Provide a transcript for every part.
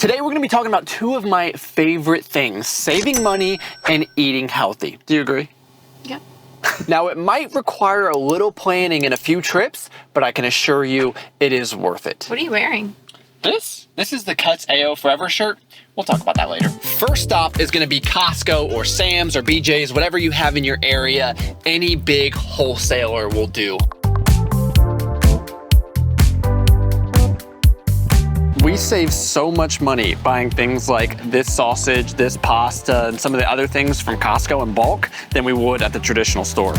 Today we're gonna be talking about two of my favorite things, saving money and eating healthy. Do you agree? Yeah. Now it might require a little planning and a few trips, but I can assure you it is worth it. What are you wearing? This is the Cuts AO Forever shirt. We'll talk about that later. First stop is gonna be Costco or Sam's or BJ's, whatever you have in your area. Any big wholesaler will do. We save so much money buying things like this sausage, this pasta, and some of the other things from Costco in bulk than we would at the traditional store.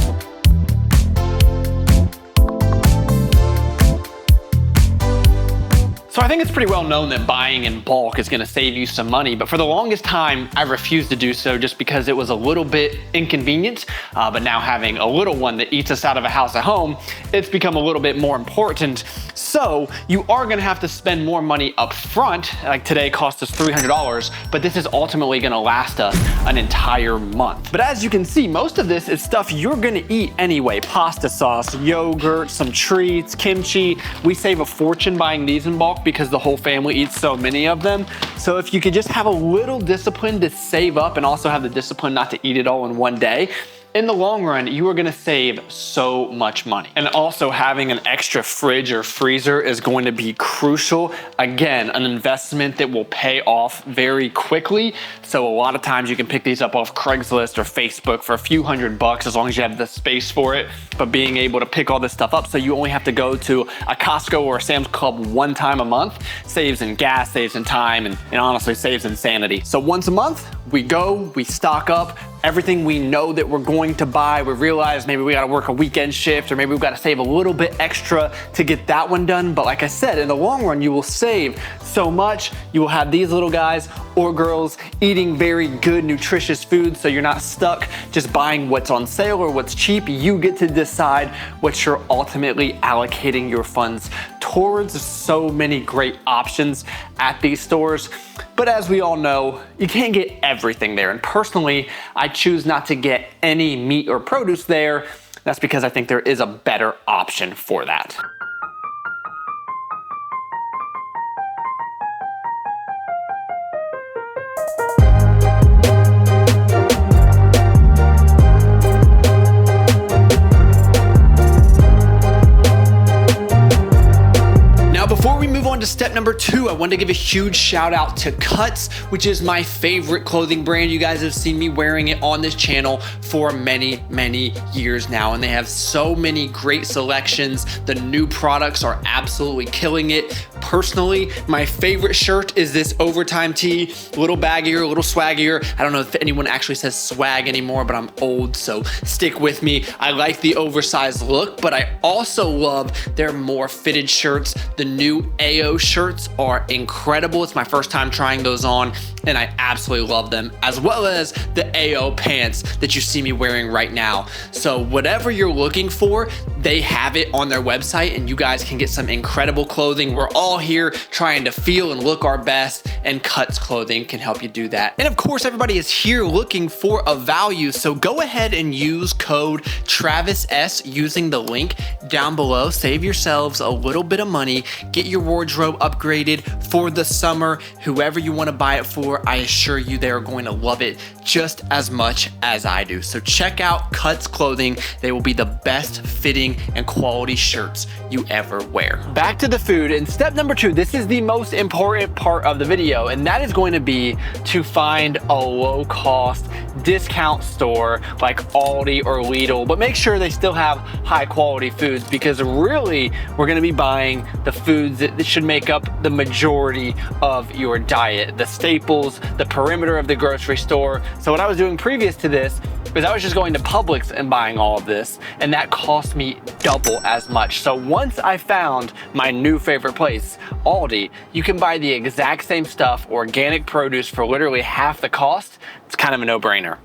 So I think it's pretty well known that buying in bulk is gonna save you some money, but for the longest time, I refused to do so just because it was a little bit inconvenient, but now having a little one that eats us out of a house at home, it's become a little bit more important. So you are gonna have to spend more money up front, like today cost us $300, but this is ultimately gonna last us an entire month. But as you can see, most of this is stuff you're gonna eat anyway. Pasta sauce, yogurt, some treats, kimchi. We save a fortune buying these in bulk because the whole family eats so many of them. So if you could just have a little discipline to save up and also have the discipline not to eat it all in one day, in the long run, you are gonna save so much money. And also having an extra fridge or freezer is going to be crucial. Again, an investment that will pay off very quickly. So a lot of times you can pick these up off Craigslist or Facebook for a few $100 as long as you have the space for it. But being able to pick all this stuff up so you only have to go to a Costco or a Sam's Club one time a month saves in gas, saves in time, and honestly saves in sanity. So once a month, we go, we stock up, everything we know that we're going to buy. We realize maybe we gotta work a weekend shift or maybe we've gotta save a little bit extra to get that one done. But like I said, in the long run, you will save so much. You will have these little guys or girls eating very good, nutritious food, so you're not stuck just buying what's on sale or what's cheap. You get to decide what you're ultimately allocating your funds towards. So many great options at these stores. But as we all know, you can't get everything there. And personally, I choose not to get any meat or produce there. That's because I think there is a better option for that. To step number 2, I wanted to give a huge shout out to Cuts, which is my favorite clothing brand. You guys have seen me wearing it on this channel for many years now, and they have so many great selections. The new products are absolutely killing it. Personally, my favorite shirt is this overtime tee, a little baggier, a little swaggier. I don't know if anyone actually says swag anymore, but I'm old, so stick with me. I like the oversized look, but I also love their more fitted shirts. The new AO shirts are incredible. It's my first time trying those on, and I absolutely love them, as well as the AO pants that you see me wearing right now. So whatever you're looking for, they have it on their website, and you guys can get some incredible clothing. We're all here trying to feel and look our best, and Cuts clothing can help you do that. And of course, everybody is here looking for a value, so go ahead and use code TravisS using the link down below. Save yourselves a little bit of money, get your wardrobe upgraded for the summer. Whoever you want to buy it for, I assure you they're going to love it just as much as I do. So check out Cuts clothing. They will be the best fitting and quality shirts you ever wear. Back to the food, and step number 2, this is the most important part of the video, and that is going to be to find a low-cost discount store like Aldi or Lidl, but make sure they still have high-quality foods, because really we're going to be buying the foods that should make up the majority of your diet, the staples, the perimeter of the grocery store. So what I was doing previous to this is I was just going to Publix and buying all of this, and that cost me double as much. So once I found my new favorite place, Aldi, you can buy the exact same stuff, organic produce, for literally half the cost. It's kind of a no-brainer.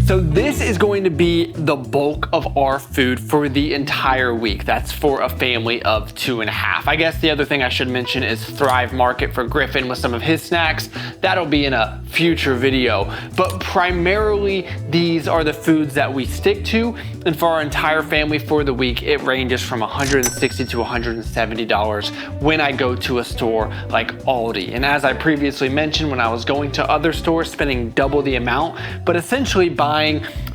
So this is going to be the bulk of our food for the entire week. That's for a family of 2.5. I guess the other thing I should mention is Thrive Market for Griffin with some of his snacks. That'll be in a future video. But primarily, these are the foods that we stick to. And for our entire family for the week, it ranges from $160 to $170 when I go to a store like Aldi. And as I previously mentioned, when I was going to other stores, spending double the amount, but essentially buying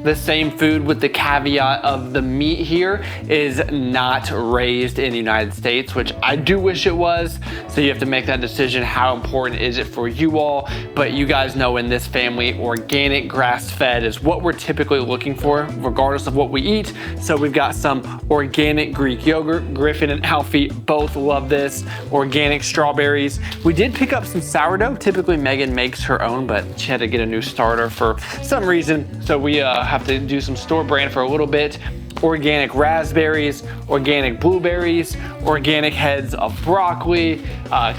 the same food with the caveat of the meat here is not raised in the United States, which I do wish it was. So you have to make that decision. How important is it for you all? But you guys know in this family, organic grass-fed is what we're typically looking for, regardless of what we eat. So we've got some organic Greek yogurt. Griffin and Alfie both love this. Organic strawberries. We did pick up some sourdough. Typically Megan makes her own, but she had to get a new starter for some reason. So we have to do some store brand for a little bit. Organic raspberries, organic blueberries, organic heads of broccoli,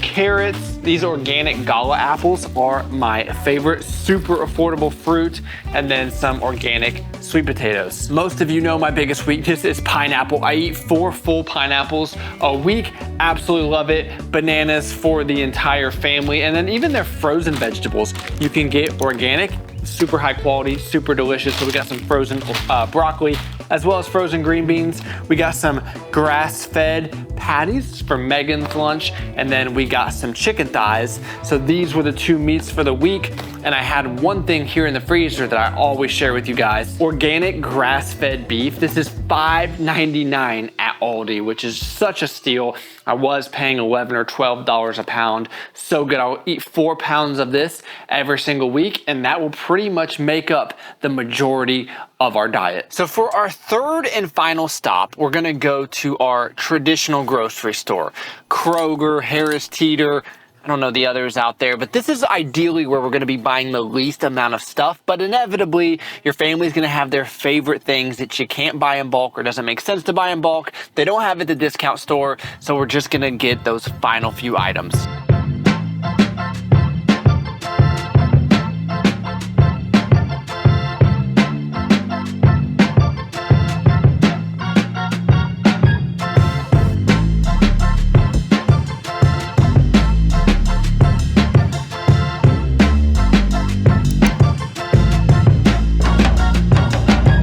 carrots. These organic gala apples are my favorite, super affordable fruit, and then some organic sweet potatoes. Most of you know my biggest weakness is pineapple. I eat 4 full pineapples a week, absolutely love it. Bananas for the entire family, and then even their frozen vegetables. You can get organic, super high quality, super delicious. So we got some frozen broccoli, as well as frozen green beans. We got some grass-fed patties for Megan's lunch, and then we got some chicken thighs. So these were the 2 meats for the week. And I had one thing here in the freezer that I always share with you guys. Organic grass-fed beef. This is $5.99 at Aldi, which is such a steal. I was paying $11 or $12 a pound. So good. I'll eat 4 pounds of this every single week, and that will pretty much make up the majority of our diet. So for our third and final stop, we're gonna go to our traditional grocery store. Kroger, Harris Teeter, I don't know the others out there, but this is ideally where we're gonna be buying the least amount of stuff, but inevitably your family's gonna have their favorite things that you can't buy in bulk or doesn't make sense to buy in bulk. They don't have at the discount store, so we're just gonna get those final few items.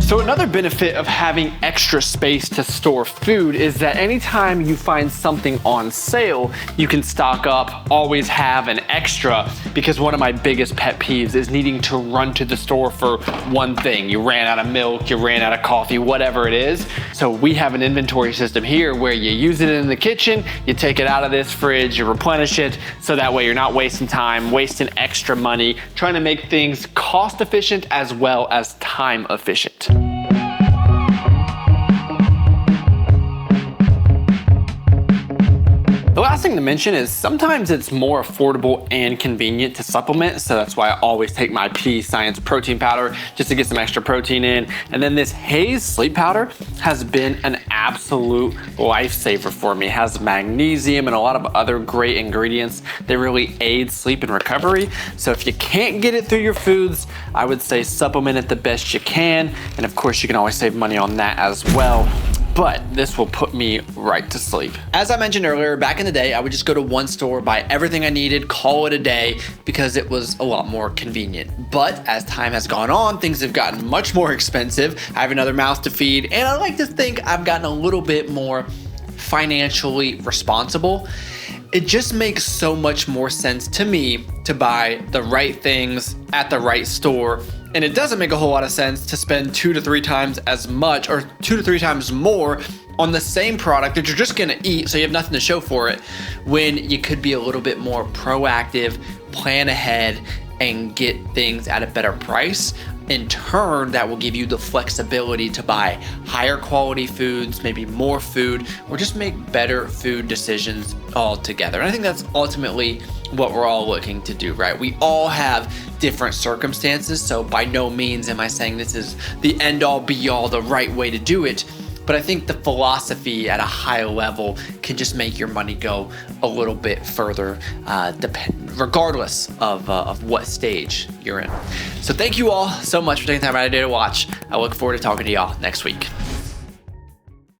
So another benefit of having extra space to store food is that anytime you find something on sale, you can stock up, always have an extra, because one of my biggest pet peeves is needing to run to the store for one thing. You ran out of milk, you ran out of coffee, whatever it is. So we have an inventory system here where you use it in the kitchen, you take it out of this fridge, you replenish it, so that way you're not wasting time, wasting extra money, trying to make things cost efficient as well as time efficient. The last thing to mention is sometimes it's more affordable and convenient to supplement, so that's why I always take my P Science protein powder just to get some extra protein in. And then this Haze sleep powder has been an absolute lifesaver for me. It has magnesium and a lot of other great ingredients that really aid sleep and recovery. So if you can't get it through your foods, I would say supplement it the best you can. And of course you can always save money on that as well. But this will put me right to sleep. As I mentioned earlier, back in the day, I would just go to one store, buy everything I needed, call it a day, because it was a lot more convenient. But as time has gone on, things have gotten much more expensive. I have another mouth to feed, and I like to think I've gotten a little bit more financially responsible. It just makes so much more sense to me to buy the right things at the right store. And it doesn't make a whole lot of sense to spend 2 to 3 times as much or 2 to 3 times more on the same product that you're just gonna eat, so you have nothing to show for it, when you could be a little bit more proactive, plan ahead, and get things at a better price. In turn, that will give you the flexibility to buy higher quality foods, maybe more food, or just make better food decisions altogether. And I think that's ultimately what we're all looking to do, right? We all have different circumstances, so by no means am I saying this is the end all be all, the right way to do it. But but I think the philosophy at a high level can just make your money go a little bit further, regardless of what stage you're in. So thank you all so much for taking time out of your day to watch. I look forward to talking to y'all next week.